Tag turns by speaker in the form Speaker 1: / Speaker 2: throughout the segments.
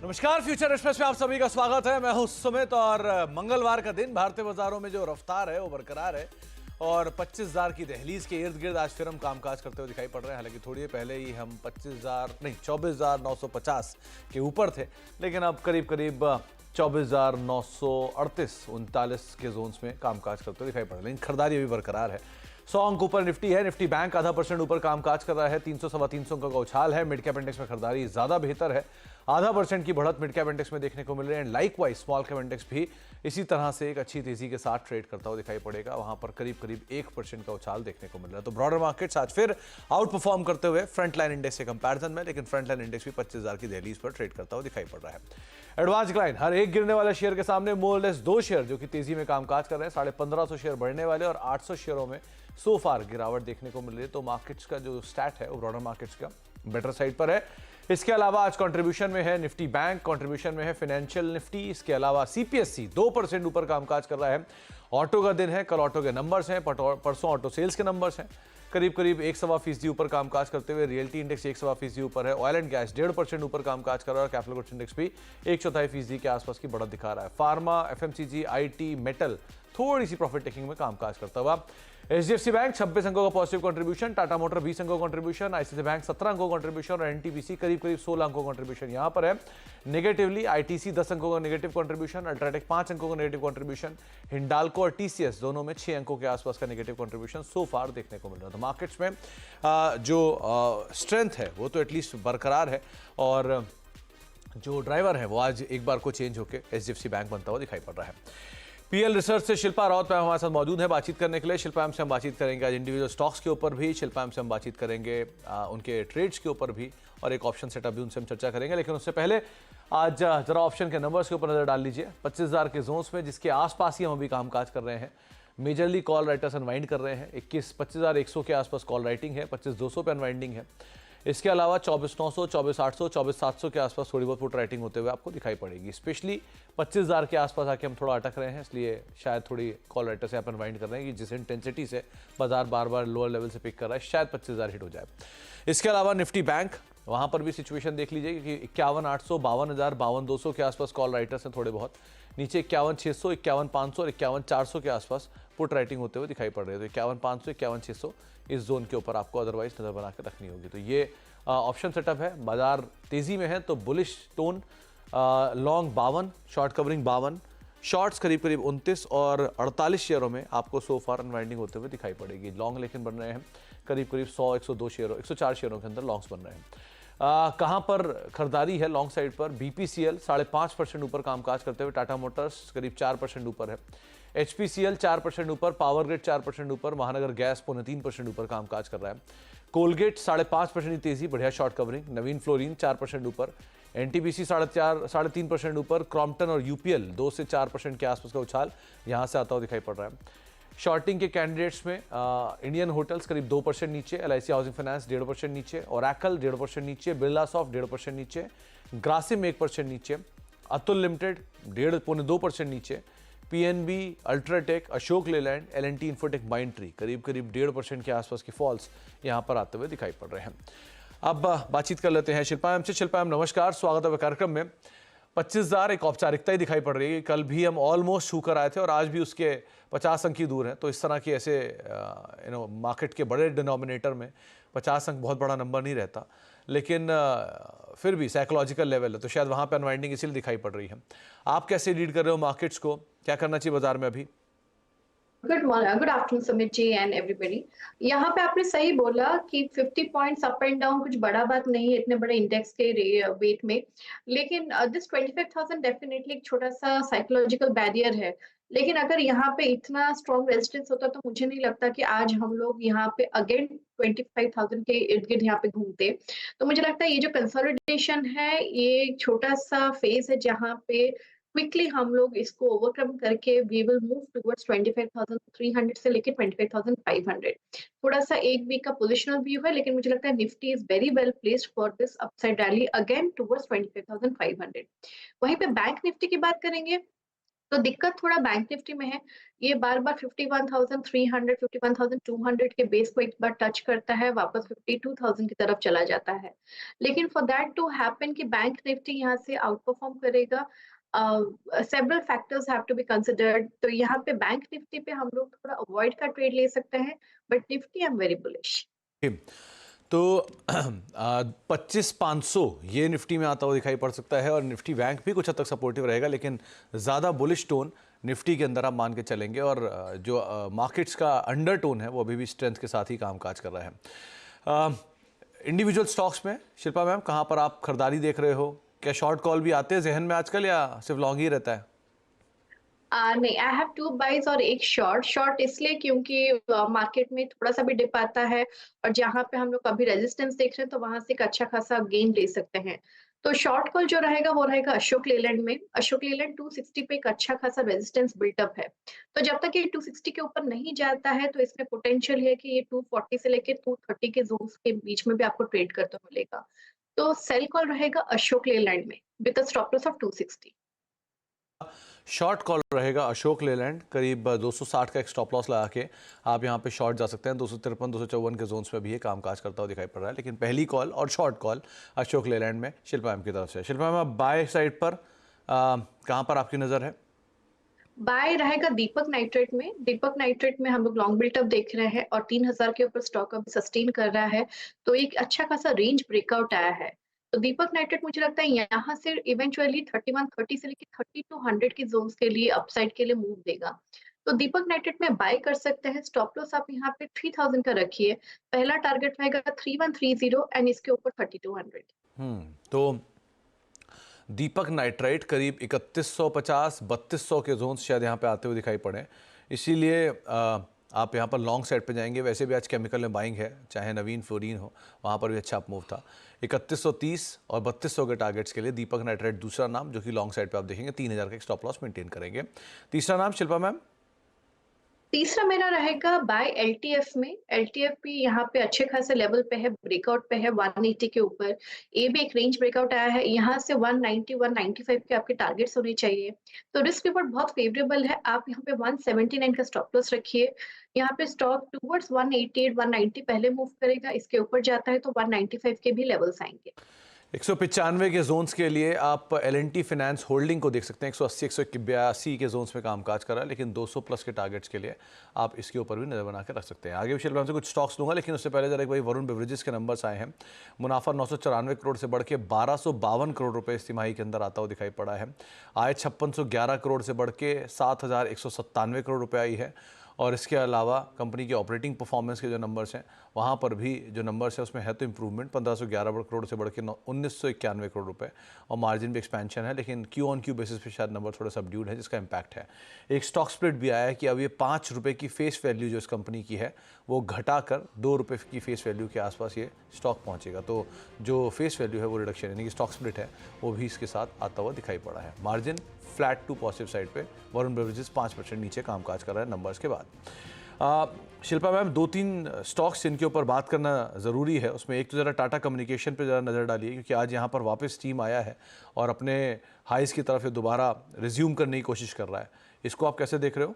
Speaker 1: नमस्कार, future express में आप सभी का स्वागत है। मैं हूं सुमित और मंगलवार का दिन भारतीय बाजारों में जो रफ्तार है वो बरकरार है और 25,000 की दहलीज के इर्द गिर्द आज फिर हम कामकाज करते हुए दिखाई पड़ रहे हैं। हालांकि थोड़ी देर पहले ही हम 24,950 के ऊपर थे, लेकिन अब करीब करीब 24,938 39 के जोन्स में कामकाज करते हुए दिखाई पड़ रहे हैं, लेकिन खरीदारी अभी बरकरार है। 100 अंक ऊपर निफ्टी है। निफ्टी बैंक आधा % ऊपर कामकाज कर रहा है। 300 सवा 300 अंक का उछाल है। मिड कैप इंडेक्स में खरीदारी ज्यादा बेहतर है। आधा % की बढ़त मिड कैप इंडेक्स में देखने को मिल रही है। Like wise small cap index भी इसी तरह से एक अच्छी तेजी के साथ ट्रेड करता हुआ दिखाई पड़ेगा। वहां पर करीब करीब 1% का उछाल देखने को मिल रहा है। तो ब्रॉडर मार्केट्स आज फिर आउट परफॉर्म करते हुए फ्रंट लाइन इंडेक्स के कंपैरिजन में, लेकिन फ्रंट लाइन इंडेक्स भी 25,000 की दहलीज पर ट्रेड करता हुआ दिखाई पड़ रहा है। एडवांस क्लाइन हर एक गिरने वाले शेयर के सामने मोर लेस 2 शेयर जो कि तेजी में कामकाज कर रहे हैं। 1550 शेयर बढ़ने वाले और 800 शेयरों में सो फार गिरावट देखने को मिल रही है। तो मार्केट्स का जो स्टैट है वो ब्रॉडर मार्केट्स का बेटर साइड पर है। इसके अलावा आज कंट्रीब्यूशन में है निफ्टी बैंक, कंट्रीब्यूशन में है फाइनेंशियल निफ्टी। इसके अलावा सीपीएससी 2% ऊपर कामकाज कर रहा है। ऑटो का दिन है, कल ऑटो के नंबर्स हैं, परसों ऑटो सेल्स के नंबर्स हैं। करीब करीब 1.25% ऊपर कामकाज करते हुए रियल्टी इंडेक्स 1.25% ऊपर है। ऑयल एंड गैस 1.5% ऊपर कामकाज कर रहा है और कैपिटल गुड्स इंडेक्स भी 1/4% के आसपास की बढ़त दिखा रहा है। फार्मा, एफएमसीजी, आईटी, मेटल थोड़ी सी प्रॉफिट टेकिंग में कामकाज करता हुआ। एचडीएफसी बैंक 26 अंकों का पॉजिटिव कंट्रीब्यूशन, टाटा मोटर 20 अंकों का कंट्रीब्यूशन, आईसीआईसीआई बैंक 17 अंकों का कंट्रीब्यूशन और एनटीपीसी करीब करीब 16 अंकों का कंट्रीब्यूशन यहां पर है। नेगेटिवली आईटीसी 10 अंकों का नेगेटिव कंट्रीब्यूशन, अल्ट्राटेक 5 अंकों का नेगेटिव कंट्रीब्यूशन, हिंडाल्को और टीसीएस दोनों में 6 अंकों के आसपास का नेगेटिव कंट्रीब्यूशन सो फार देखने को मिल रहा है। तो मार्केट्स में जो स्ट्रेंथ है वो तो एटलीस्ट बरकरार है और जो ड्राइवर है वो आज एक बार को चेंज होकर एचडीएफसी बैंक बनता हुआ दिखाई पड़ रहा है। पीएल रिसर्च से शिल्पा रावत मैम हमारे साथ मौजूद है बातचीत करने के लिए। शिल्पा मैम से हम बातचीत करेंगे आज इंडिविजुअल स्टॉक्स के ऊपर भी, शिल्पा मैम से हम बातचीत करेंगे उनके ट्रेड्स के ऊपर भी और एक ऑप्शन सेटअप भी उनसे हम चर्चा करेंगे। लेकिन उससे पहले आज जरा ऑप्शन के नंबर्स के ऊपर नजर डाल लीजिए। 25,000 के जोन्स में जिसके आसपास ही हम अभी कामकाज कर रहे हैं। मेजरली कॉल राइटर्स अनवाइंड कर रहे हैं। 25,100 के आसपास कॉल राइटिंग है, 25,200 पे अनवाइंडिंग है। इसके अलावा 24,900, 24,800, 24,700 के आसपास थोड़ी बहुत पुट राइटिंग होते हुए आपको दिखाई पड़ेगी। स्पेशली 25,000 के आसपास आके हम थोड़ा अटक रहे हैं, इसलिए शायद थोड़ी कॉल राइटर से आप अनवाइंड कर रहे हैं कि जिस इंटेंसिटी से बाजार बार बार लोअर लेवल से पिक कर रहा है, शायद 25,000 हिट हो जाए। इसके अलावा निफ्टी बैंक, वहाँ पर भी सिचुएशन देख लीजिए कि 51,800, 52,000, 52,200 के आसपास कॉल राइटर्स हैं थोड़े बहुत। नीचे 51,600, 51,500 और 51,400 के आसपास पुट राइटिंग होते हुए दिखाई पड़ रहे हैं। तो 51,500, 51,600 इस जोन के ऊपर आपको अदरवाइज नजर बना के रखनी होगी। तो ये ऑप्शन सेटअप है। बाजार तेजी में है तो bullish tone, long 52, short covering 52, shorts करीब करीब 29 और 48 शेयरों में आपको सो फार अनवाइंडिंग होते हुए दिखाई पड़ेगी। लॉन्ग लेकिन बन रहे हैं करीब करीब 100, 102 शेयरों, 104 शेयरों के अंदर लॉन्ग्स बन रहे हैं। कहाँ पर खरीदारी है लॉन्ग साइड पर? बीपीसीएल 5.5% ऊपर कामकाज करते हुए, टाटा मोटर्स करीब 4% ऊपर है, एचपीसीएल 4% ऊपर, पावर ग्रिड 4% ऊपर, महानगर गैस 3.25% ऊपर कामकाज कर रहा है। कोलगेट 5.5% की तेजी, बढ़िया शॉर्ट कवरिंग। नवीन फ्लोरिन 4% ऊपर, एनटीपीसी 3.5% ऊपर, क्रॉम्पटन और यूपीएल 2 से 4% के आसपास का उछाल यहां से आता हुआ दिखाई पड़ रहा है। शॉर्टिंग के कैंडिडेट्स में इंडियन होटल्स करीब 2% नीचे, एलआईसी हाउसिंग फाइनेंस 1.5% नीचे, ओरेकल 1.5% नीचे, बिरला सॉफ्ट 1.5% नीचे, ग्रासिम 1% नीचे, अतुल लिमिटेड 1.5-2% नीचे, PNB, UltraTech, Ashok Leyland, LNT Infotech, Mindtree करीब करीब 1.5% के आसपास की फॉल्स यहां पर आते हुए दिखाई पड़ रहे हैं। अब बातचीत कर लेते हैं शिल्पा मैम से। शिल्पा मैम नमस्कार, स्वागत है कार्यक्रम में। 25,000 एक औपचारिकता ही दिखाई पड़ रही है। कल भी हम ऑलमोस्ट छू कर आए थे और आज भी उसके 50 अंक ही दूर हैं। तो इस तरह की ऐसे मार्केट के बड़े डिनोमिनेटर में 50 अंक बहुत बड़ा नंबर नहीं रहता, लेकिन फिर भी साइकोलॉजिकल लेवल है तो शायद वहाँ पे अनवाइंडिंग इसीलिए दिखाई पड़ रही है। आप कैसे लीड कर रहे हो मार्केट्स को? क्या करना चाहिए बाजार में अभी?
Speaker 2: Good afternoon Sumit ji and everybody. यहाँ पे आपने सही बोला कि 50 पॉइंट्स अप एंड डाउन कुछ बड़ा बात नहीं है इतने बड़े इंडेक्स के वेट में, लेकिन दिस 25,000 डेफिनेटली एक छोटा सा साइकोलॉजिकल बैरियर है। लेकिन अगर यहाँ पे इतना स्ट्रॉन्ग रेजिस्टेंस होता तो मुझे नहीं लगता कि आज हम लोग यहाँ पे अगेन 25,000 के इर्द गिर्द यहाँ पे घूमते। तो मुझे लगता है ये जो कंसोलिडेशन है ये एक छोटा सा फेज है जहाँ पे क्विकली हम लोग इसको ओवरकम करके वी विल मूव टुवर्ड्स 25,300 से लेके 25,500। थोड़ा सा एक वीक का पोजिशनल व्यू है, लेकिन मुझे लगता है Nifty is very well placed for this upside rally again towards 25,500। वहीं पे बैंक निफ्टी की बात करेंगे तो दिक्कत थोड़ा बैंक निफ्टी में है, ये बार-बार 51,300 51,200 के बेस को एक बार टच करता है, वापस 52,000 की तरफ चला जाता है। लेकिन फॉर दैट टू हैपन कि बैंक निफ्टी यहाँ से आउट परफॉर्म करेगा, several factors have to be considered. तो यहाँ पे बैंक निफ्टी पे हम लोग थोड़ा अवॉइड का ट्रेड ले सकते हैं, but Nifty I am very bullish.
Speaker 1: तो 25,500 ये निफ्टी में आता हुआ दिखाई पड़ सकता है, और निफ्टी बैंक भी कुछ हद तक सपोर्टिव रहेगा, लेकिन ज़्यादा बुलिश टोन निफ्टी के अंदर आप मान के चलेंगे, और जो मार्केट्स का अंडर टोन है वो अभी भी स्ट्रेंथ के साथ ही कामकाज कर रहा है। इंडिविजुअल स्टॉक्स में शिल्पा मैम कहाँ पर आप खरीदारी देख रहे हो? क्या शॉर्ट कॉल भी आते हैं जहन में आजकल, या सिर्फ लॉन्ग ही रहता है?
Speaker 2: नहीं, आई हैव 2 बाइज़ और 1 शॉर्ट। शॉर्ट इसलिए क्योंकि मार्केट में थोड़ा-सा भी डिप आता है और जहाँ पे हम लोग अभी रेजिस्टेंस देख रहे हैं, तो वहाँ से एक अच्छा खासा गेन ले सकते हैं। तो शॉर्ट कॉल जो रहेगा वो रहेगा अशोक लेलैंड में। अशोक लेलैंड 260 पे एक अच्छा खासा रेजिस्टेंस बिल्टअप है। तो जब तक ये 260 के ऊपर नहीं जाता है, तो इसमें पोटेंशियल है कि ये 240 से लेके 230 के ज़ोन्स के बीच में भी आपको ट्रेड करते हुए मिलेगा। तो सेल कॉल रहेगा अशोक लेलैंड में with a stop loss of 260।
Speaker 1: Short call रहेगा अशोक लेलैंड, करीब 260 का एक स्टॉप लॉस लगा के आप यहाँ पे शॉर्ट जा सकते हैं। 253 254 के जोन्स में भी ये कामकाज करता हुआ दिखाई पड़ रहा है, लेकिन पहली कॉल और शॉर्ट कॉल अशोक लेलैंड में शिल्पा मैम की तरफ से। शिल्पा मैम, बाय साइड पर कहाँ पर आपकी नज़र है?
Speaker 2: बाय रहेगा दीपक नाइट्रेट में। दीपक नाइट्रेट में हम लोग लॉन्ग बिल्टअप देख रहे हैं और 3000 के ऊपर स्टॉक अभी सस्टेन कर रहा है, तो एक अच्छा खासा रेंज ब्रेकआउट आया है। तो दीपक नाइट्रेट मुझे लगता है यहाँ से इवेंचुअली 3130 से लेके 3200 की जोन्स के लिए अपसाइड के लिए मूव देगा। तो दीपक नाइट्रेट में बाय कर सकते हैं। स्टॉप लॉस आप यहाँ पे 3000 का रखिए। पहला टारगेट रहेगा 3130 एंड इसके ऊपर 3200।
Speaker 1: तो दीपक नाइट्राइट करीब 3150 3200 के जोन शायद यहाँ पे आते हुए दिखाई पड़े, इसीलिए आप यहाँ पर लॉन्ग साइड पे जाएंगे। वैसे भी आज केमिकल में बाइंग है, चाहे नवीन फ्लोरीन हो, वहाँ पर भी अच्छा अप मूव था। 3130 और 3200 के टारगेट्स के लिए दीपक नाइट्राइट दूसरा नाम, जो कि लॉन्ग साइड पे आप देखेंगे 3000 का एक स्टॉप लॉस मेंटेन करेंगे। तीसरा नाम शिल्पा मैम?
Speaker 2: तीसरा मेरा रहेगा बाय एलटीएफ में। एलटीएफ भी यहाँ पे अच्छे खासे लेवल पे है, ब्रेकआउट पे है 180 के ऊपर। ये भी एक रेंज ब्रेकआउट आया है, यहाँ से 190 195 के आपके टारगेट्स होने चाहिए। तो रिस्क रिवॉर्ड बहुत फेवरेबल है। आप यहाँ पे 179 का स्टॉप लॉस रखिए। यहाँ पे स्टॉक टूवर्ड्स 188 190 पहले मूव करेगा, इसके ऊपर जाता है तो 195 के भी लेवल्स आएंगे।
Speaker 1: 195 के जोन्स के लिए आप L&T फाइनेंस होल्डिंग को देख सकते हैं। 180 182 के जोन्स में कामकाज कर रहा है, लेकिन 200 प्लस के टारगेट्स के लिए आप इसके ऊपर भी नज़र बना के रख सकते हैं। आगे भी शिल्पा से कुछ स्टॉक्स लूंगा, लेकिन उससे पहले जरा एक भाई वरुण बेवरेजेस के नंबर्स आए हैं। मुनाफा 994 करोड़ से बढ़ के 1252 करोड़ रुपए इस तिमाही के अंदर आता हुआ दिखाई पड़ा है। आय 5611 करोड़ से बढ़ के 7197 करोड़ रुपए आई है। और इसके अलावा कंपनी की ऑपरेटिंग परफॉर्मेंस के जो नंबर्स हैं, वहाँ पर भी जो नंबर्स है उसमें है तो इम्प्रूवमेंट, 1511 करोड़ से बढ़ के 1991 करोड़ रुपए, और मार्जिन भी एक्सपेंशन है। लेकिन क्यू ऑन क्यू बेसिस पे शायद नंबर थोड़ा सबड्यूड है, जिसका इम्पैक्ट है। एक स्टॉक स्प्लिट भी आया है कि अब ये 5 रुपये की फेस वैल्यू जो इस कंपनी की है वो घटाकर 2 रुपये की फेस वैल्यू के आसपास ये स्टॉक पहुँचेगा। तो जो फेस वैल्यू है वो रिडक्शन, यानी कि स्टॉक स्प्लिट है, वो भी इसके साथ आता हुआ दिखाई पड़ा है। Margin flat to positive side पे, वरुण बेवरेजेस 5% नीचे कामकाज कर रहा है नंबर्स के बाद। शिल्पा मैम, 2-3 स्टॉक्स जिनके ऊपर बात करना ज़रूरी है, उसमें एक तो ज़रा टाटा कम्युनिकेशन पे ज़रा नज़र डालिए, क्योंकि आज यहाँ पर वापस टीम आया है और अपने हाइस की तरफ ये दोबारा रिज्यूम करने की कोशिश कर रहा है। इसको आप कैसे देख रहे हो?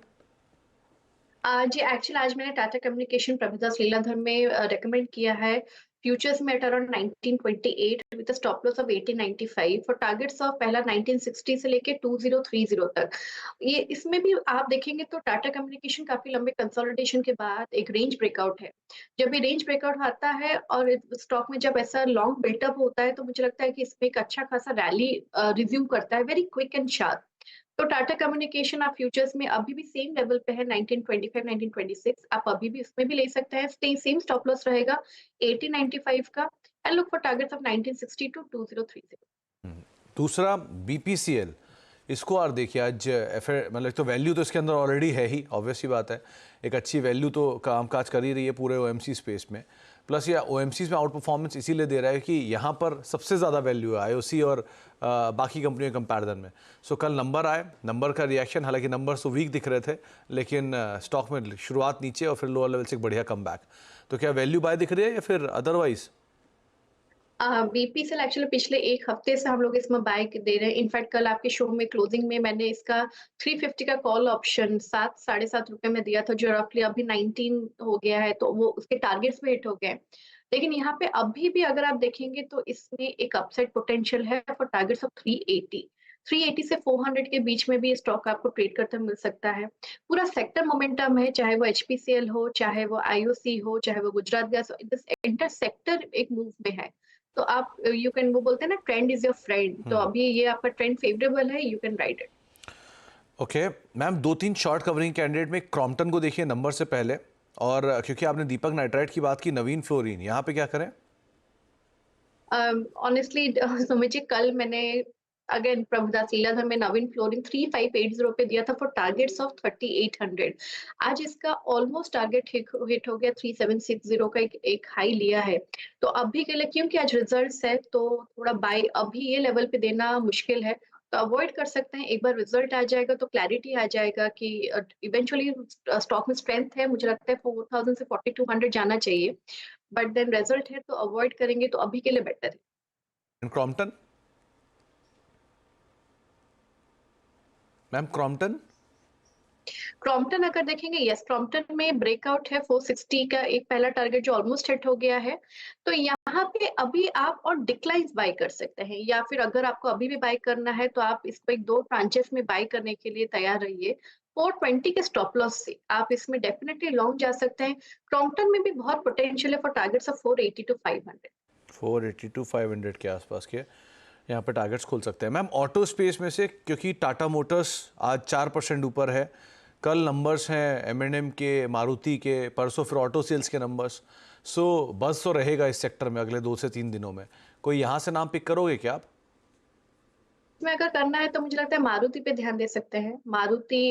Speaker 2: जी, एक्चुअली आज मैंने टाटा कम्युनिकेशन प्रभुदास लीलाधर में रिकमेंड किया है। फ्यूचर्स में at around 1928 with a stop loss of 1895 for targets of पहला 1960 से लेके 2030 तक। ये इसमें भी आप देखेंगे तो टाटा कम्युनिकेशन काफी लंबे कंसोलिडेशन के बाद एक रेंज ब्रेकआउट है। जब ये रेंज ब्रेकआउट आता है और स्टॉक में जब ऐसा लॉन्ग बिल्टअप होता है, तो मुझे लगता है कि इसमें एक अच्छा खासा रैली रिज्यूम करता है, वेरी क्विक एंड शार्प। तो टाटा कम्युनिकेशन आप फ्यूचर्स में अभी भी सेम लेवल पे है 1925 1926, आप अभी भी उसमें भी ले सकते हैं। सेम स्टॉप लॉस रहेगा 1895 का and look for targets of 1960 to 2030।
Speaker 1: दूसरा BPCL, इसको और देखिए आज मतलब तो वैल्यू तो इसके अंदर ऑलरेडी है ही, ऑब्वियस सी बात है। एक अच्छी वैल्यू तो कामकाज कर ही रही है पूरे OMC स्पेस में, प्लस ये OMCs में आउट परफॉर्मेंस इसीलिए दे रहा है कि यहाँ पर सबसे ज़्यादा वैल्यू है IOC और बाकी कंपनियों के कंपैरिजन में। सो कल नंबर आए, नंबर का रिएक्शन, हालांकि नंबर तो वीक दिख रहे थे, लेकिन स्टॉक में शुरुआत नीचे और फिर लोअर लेवल से एक बढ़िया कम बैक। तो क्या वैल्यू बाय दिख रही है या फिर अदरवाइज?
Speaker 2: बीपीसीएल एक्चुअली पिछले 1 हफ्ते से हम लोग इसमें बाय दे रहे हैं। इनफैक्ट कल आपके शो में क्लोजिंग में मैंने इसका 350 का कॉल ऑप्शन 7 साढ़े 7 रुपए में दिया था, जो रफली अभी 19 हो गया है, तो वो उसके टारगेट्स में हिट हो गए हैं। लेकिन यहाँ पे अभी भी अगर आप देखेंगे तो इसमें एक अपसाइड पोटेंशियल है फॉर टारगेट्स ऑफ 380। 380 से 400 के बीच में भी ये स्टॉक आपको ट्रेड करते मिल सकता है। पूरा सेक्टर मोमेंटम है, चाहे वो एचपीसीएल हो, चाहे वो आईओसी हो, चाहे वो गुजरात गैस हो, दिस एंटायर सेक्टर एक मूव में है। तो आप यू कैन वो बोलते हैं ना, ट्रेंड इज योर फ्रेंड, तो अभी ये आपका ट्रेंड फेवरेबल है, you can ride it.
Speaker 1: Okay ma'am, 2-3 short covering candidate में क्रॉम्पटन को देखिए नंबर से पहले, और क्योंकि आपने दीपक नाइट्राइट की बात की, नवीन फ्लोरिन, यहाँ पे क्या करें?
Speaker 2: ऑनेस्टली सुमित जी, कल मैंने अगेन प्रभुदास लीलाधर में नवीन फ्लोरिन 3580 पे दिया था फॉर टारगेट्स ऑफ 3800। आज इसका ऑलमोस्ट टारगेट हिट हो गया, 3760 का एक हाई लिया है। तो अभी के लिए क्योंकि आज रिजल्ट्स है तो थोड़ा बाय अभी ये लेवल पे देना मुश्किल है, तो अवॉइड कर सकते हैं। एक बार रिजल्ट आ जाएगा तो क्लैरिटी आ जाएगा कि इवेंचुअली स्टॉक में स्ट्रेंथ है, मुझे लगता है 4000 से 4200 जाना चाहिए। बट देन रिजल्ट है तो अवॉइड करेंगे तो अभी के लिए बेटर है।
Speaker 1: Crompton ma'am, Crompton?
Speaker 2: क्रॉम्पटन अगर देखेंगे, यस, क्रॉम्पटन में ब्रेकआउट है 460 का एक पहला टारगेट जो ऑलमोस्ट हिट हो गया है। तो यहाँ पे अभी आप और डिक्लाइंस बाय कर सकते हैं, या फिर अगर आपको अभी भी बाय करना है तो आप इसको एक 2 ट्रांचेस में बाय करने के लिए तैयार रहिए। 420 के स्टॉप लॉस से आप इसमें डेफिनेटली लॉन्ग जा सकते हैं। क्रॉम्पटन में भी बहुत पोटेंशियल है for targets of 480 to 500।
Speaker 1: 480 to 500 के आसपास के यहाँ पे टारगेट्स खोल सकते हैं। मैम, ऑटो स्पेस में से, क्योंकि टाटा मोटर्स आज 4% ऊपर है, कल नंबर्स हैं एम के, मारुति के, परसों फिर ऑटो सेल्स के नंबर्स, सो बस तो रहेगा इस सेक्टर में अगले 2 से 3 दिनों में। कोई यहाँ से नाम पिक करोगे क्या आप?
Speaker 2: में अगर करना है तो मुझे लगता है मारुति पे ध्यान दे सकते हैं। मारुति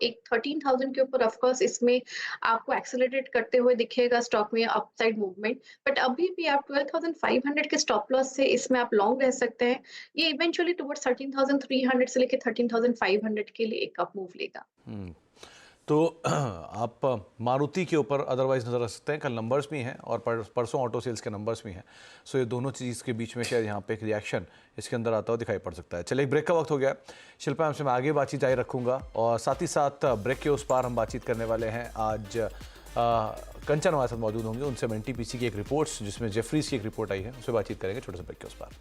Speaker 2: एक 13,000 के ऊपर ऑफ कोर्स इसमें आपको एक्सेलरेट करते हुए दिखेगा स्टॉक में अपसाइड मूवमेंट, बट अभी भी आप 12,500 के स्टॉप लॉस से इसमें आप लॉन्ग रह सकते हैं। ये इवेंचुअली टुवर्ड्स 13,300 से लेके 13,500 के लिए एक अप मूव लेगा।
Speaker 1: तो आप मारुति के ऊपर अदरवाइज नज़र रख सकते हैं, कल नंबर्स भी हैं और परसों ऑटो सेल्स के नंबर्स भी हैं, सो ये दोनों चीज़ के बीच में शायद यहाँ पे एक रिएक्शन इसके अंदर आता हुआ दिखाई पड़ सकता है। चलिए, एक ब्रेक का वक्त हो गया। शिल्पा, हमसे मैं आगे बातचीत जारी रखूँगा, और साथ ही साथ ब्रेक के उस पार हम बातचीत करने वाले हैं। आज कंचन हमारे साथ मौजूद होंगे, उनसे एनटीपीसी की एक रिपोर्ट्स, जिसमें जेफरीज की एक रिपोर्ट आई है, उससे बातचीत करेंगे छोटे से ब्रेक के उस पार।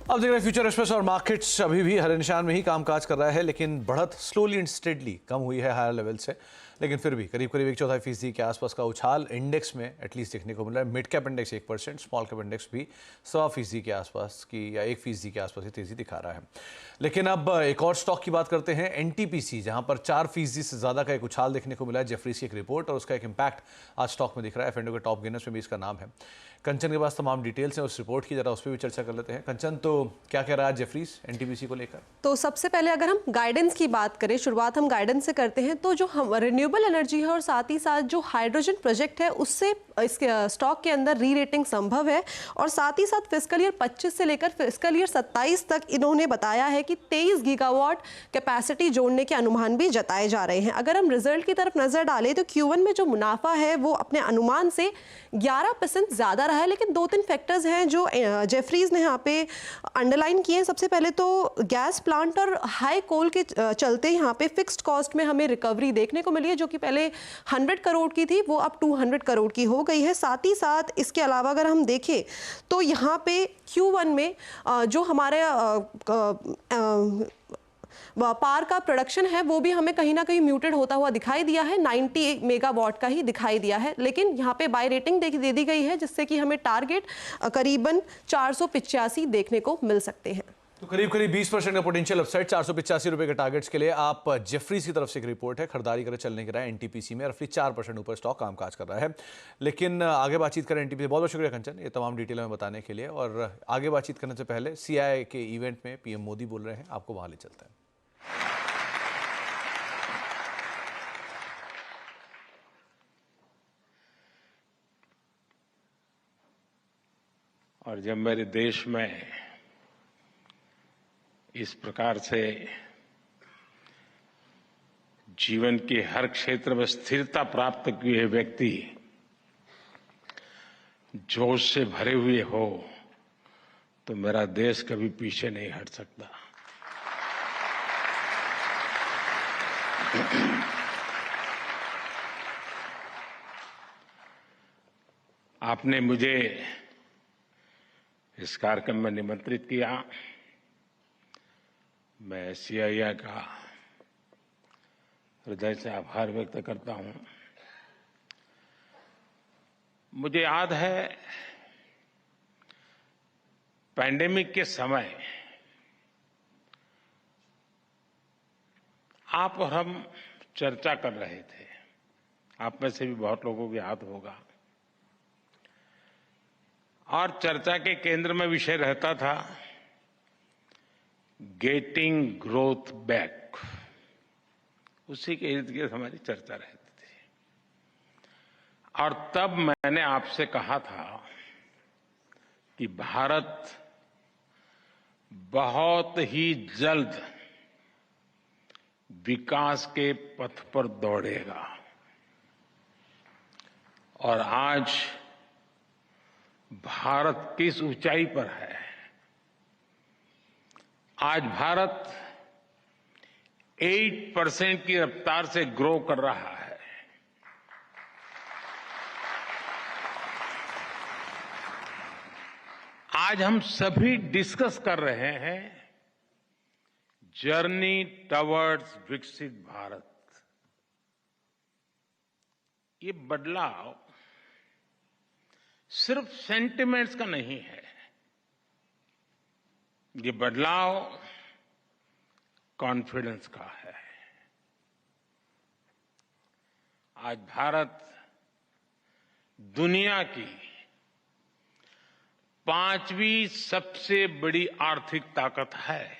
Speaker 1: अब देख रहे हैं फ्यूचर एक्सप्रेस, और मार्केट्स अभी भी हरे निशान में ही कामकाज कर रहा है, लेकिन बढ़त स्लोली एंड स्टेडली कम हुई है हायर लेवल से, लेकिन फिर भी करीब करीब 1/4% के आसपास का उछाल इंडेक्स में एटलीस्ट देखने को मिल रहा है। Mid cap index 1%, small cap index भी 1.25% के आसपास की या 1% के आसपास की तेजी दिखा रहा है। लेकिन अब एक और स्टॉक की बात करते हैं, एनटीपीसी, जहां पर 4% से ज़्यादा का एक उछाल देखने को मिला है। जेफरीज की एक रिपोर्ट और उसका एक इम्पैक्ट आज स्टॉक में दिख रहा है। एफ&ओ के टॉप गेनर्स में भी इसका नाम है। कंचन के पास तमाम डिटेल्स हैं उस रिपोर्ट की, जरा उस पर भी चर्चा कर लेते हैं। कंचन, तो क्या कह रहा है जेफरीज एनटीपीसी को लेकर?
Speaker 3: तो सबसे पहले अगर हम गाइडेंस की बात करें, शुरुआत हम गाइडेंस से करते हैं, तो जो हम रिन्यूएबल एनर्जी है और साथ ही साथ जो हाइड्रोजन प्रोजेक्ट है, उससे इसके स्टॉक के अंदर री रेटिंग संभव है। और साथ ही साथ फिस्कल ईयर 25 से लेकर फिस्कल ईयर 27 तक इन्होंने बताया है कि 23 गीगावाट कैपेसिटी जोड़ने के अनुमान भी जताए जा रहे हैं। अगर हम रिजल्ट की तरफ नजर डालें तो Q1 में जो मुनाफा है वो अपने अनुमान से 11% ज़्यादा रहा है, लेकिन 2-3 फैक्टर्स हैं जो जेफरीज ने यहाँ पे अंडरलाइन किए हैं। सबसे पहले तो गैस प्लांट और हाई कोल के चलते यहाँ पे फिक्स्ड कॉस्ट में हमें रिकवरी देखने को मिली है, जो कि पहले 100 करोड़ की थी, वो अब 200 करोड़ की हो गई है। साथ ही साथ इसके अलावा अगर हम देखें तो यहाँ पे Q1 में जो हमारे पार का प्रोडक्शन है वो भी हमें कहीं ना कहीं म्यूटेड होता हुआ दिखाई दिया है, 90 मेगावाट का ही दिखाई दिया है। लेकिन यहाँ पे बाय रेटिंग दे दी गई है, जिससे कि हमें टारगेट करीबन 485 देखने को मिल सकते हैं।
Speaker 1: तो करीब करीब 20% का पोटेंशियल अपसाइड 485 रुपए के टारगेट्स के लिए। आप जेफरीज की तरफ से एक रिपोर्ट है, खरीदारी करे चलने की राय एनटीपीसी में, रफली 4% ऊपर स्टॉक कामकाज कर रहा है। लेकिन आगे बातचीत करें एनटीपीसी। बहुत बहुत शुक्रिया कंचन, ये तमाम डिटेल हमें बताने के लिए। और आगे बातचीत करने से पहले सीआईआई के इवेंट में पीएम मोदी बोल रहे हैं, आपको वहां ले चलते हैं।
Speaker 4: और जब मेरे देश में इस प्रकार से जीवन के हर क्षेत्र में स्थिरता प्राप्त किए व्यक्ति जोश से भरे हुए हो तो मेरा देश कभी पीछे नहीं हट सकता। आपने मुझे इस कार्यक्रम में निमंत्रित किया। मैं सीआईआई का हृदय से आभार व्यक्त करता हूं। मुझे याद है पैंडेमिक के समय आप और हम चर्चा कर रहे थे। आप में से भी बहुत लोगों को याद होगा। और चर्चा के केंद्र में विषय रहता था गेटिंग ग्रोथ बैक। उसी के इर्द गिर्द हमारी चर्चा रहती थी। और तब मैंने आपसे कहा था कि भारत बहुत ही जल्द विकास के पथ पर दौड़ेगा। और आज भारत किस ऊंचाई पर है। आज भारत 8% की रफ्तार से ग्रो कर रहा है। आज हम सभी डिस्कस कर रहे हैं जर्नी टवर्ड्स विकसित भारत। ये बदलाव सिर्फ सेंटिमेंट्स का नहीं है। ये बदलाव कॉन्फिडेंस का है। आज भारत दुनिया की 5वीं सबसे बड़ी आर्थिक ताकत है।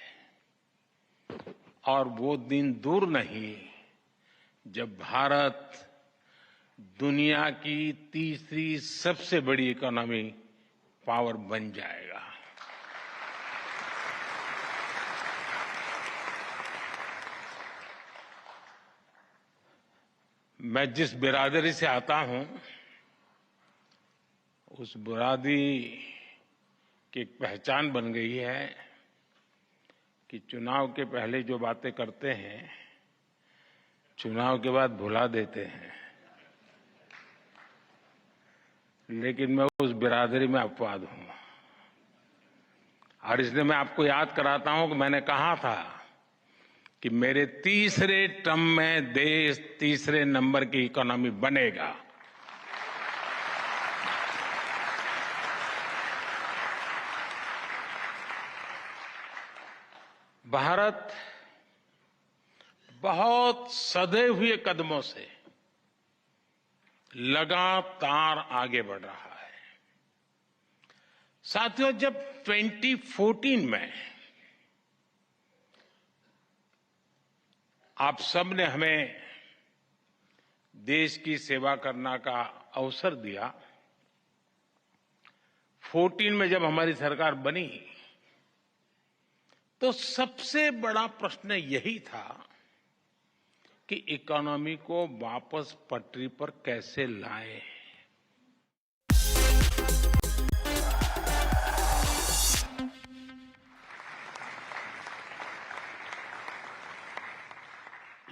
Speaker 4: और वो दिन दूर नहीं जब भारत दुनिया की तीसरी सबसे बड़ी इकोनॉमी पावर बन जाएगा। मैं जिस बिरादरी से आता हूं उस बिरादरी की एक पहचान बन गई है कि चुनाव के पहले जो बातें करते हैं चुनाव के बाद भुला देते हैं। लेकिन मैं उस बिरादरी में अपवाद हूं। और इसलिए मैं आपको याद कराता हूं कि मैंने कहा था कि मेरे तीसरे टर्म में देश तीसरे नंबर की इकोनॉमी बनेगा। भारत बहुत सधे हुए कदमों से लगातार आगे बढ़ रहा है। साथियों, जब 2014 में आप सबने हमें देश की सेवा करने का अवसर दिया, 14 में जब हमारी सरकार बनी तो सबसे बड़ा प्रश्न यही था कि इकोनॉमी को वापस पटरी पर कैसे लाएं।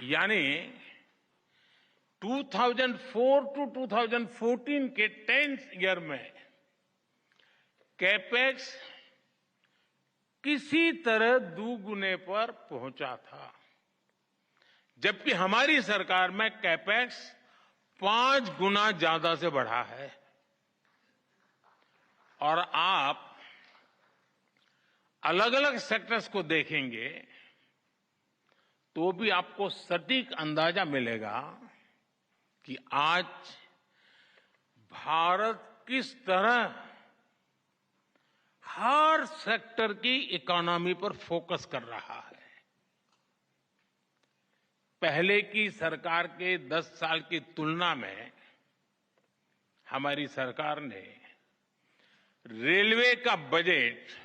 Speaker 4: यानी 2004 टू 2014 के 10th ईयर में कैपेक्स किसी तरह दुगुने पर पहुंचा था, जबकि हमारी सरकार में कैपेक्स 5 गुना ज्यादा से बढ़ा है। और आप अलग अलग सेक्टर्स को देखेंगे तो भी आपको सटीक अंदाजा मिलेगा कि आज भारत किस तरह हर सेक्टर की इकोनॉमी पर फोकस कर रहा है। पहले की सरकार के 10 साल की तुलना में हमारी सरकार ने रेलवे का बजट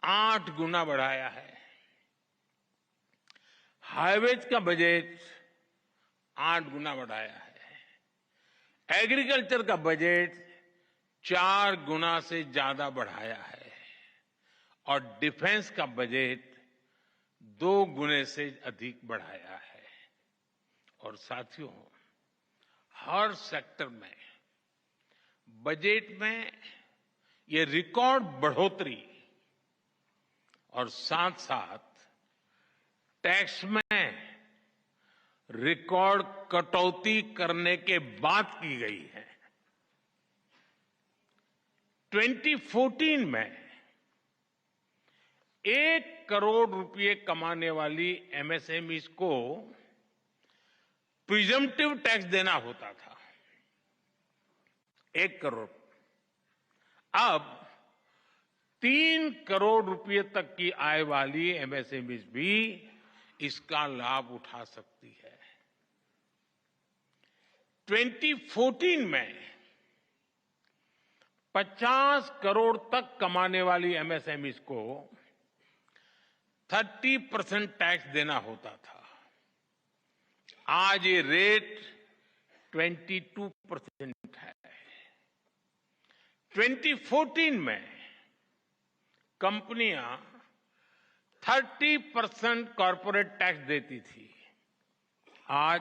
Speaker 4: 8 गुना बढ़ाया है। हाईवेज का बजट 8 गुना बढ़ाया है, एग्रीकल्चर का बजट 4 गुना से ज्यादा बढ़ाया है और डिफेंस का बजट 2 गुने से अधिक बढ़ाया है। और साथियों, हर सेक्टर में बजट में ये रिकॉर्ड बढ़ोतरी और साथ साथ टैक्स में रिकॉर्ड कटौती करने के बाद की गई है। 2014 में 1 करोड़ रुपए कमाने वाली एमएसएमईज को प्रिजम्पटिव टैक्स देना होता था, 1 करोड़। अब 3 करोड़ रुपए तक की आय वाली एमएसएमईज भी इसका लाभ उठा सकती है। 2014 में 50 करोड़ तक कमाने वाली एमएसएमईज को 30% टैक्स देना होता था। आज ये रेट 22% है। 2014 में कंपनियां 30% कॉर्पोरेट टैक्स देती थी। आज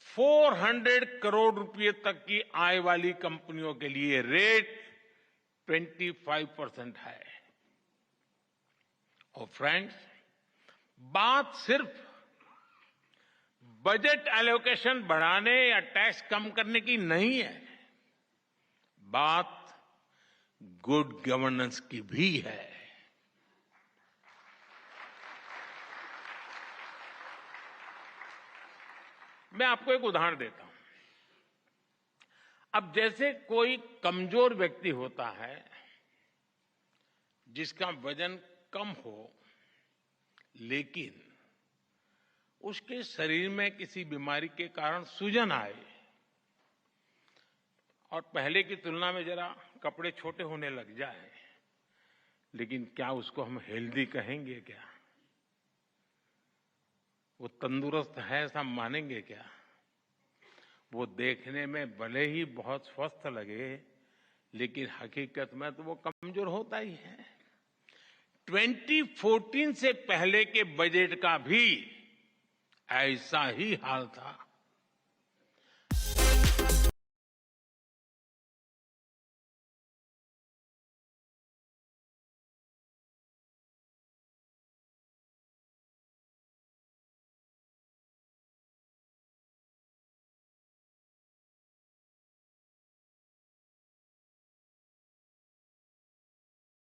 Speaker 4: 400 करोड़ रुपए तक की आय वाली कंपनियों के लिए रेट 25% है। और फ्रेंड्स, बात सिर्फ बजट एलोकेशन बढ़ाने या टैक्स कम करने की नहीं है, बात गुड गवर्नेंस की भी है। मैं आपको एक उदाहरण देता हूं। अब जैसे कोई कमजोर व्यक्ति होता है जिसका वजन कम हो, लेकिन उसके शरीर में किसी बीमारी के कारण सूजन आए और पहले की तुलना में जरा कपड़े छोटे होने लग जाए, लेकिन क्या उसको हम हेल्दी कहेंगे क्या? वो तंदुरुस्त है ऐसा मानेंगे क्या? वो देखने में भले ही बहुत स्वस्थ लगे, लेकिन हकीकत में तो वो कमजोर होता ही है। 2014 से पहले के बजट का भी ऐसा ही हाल था।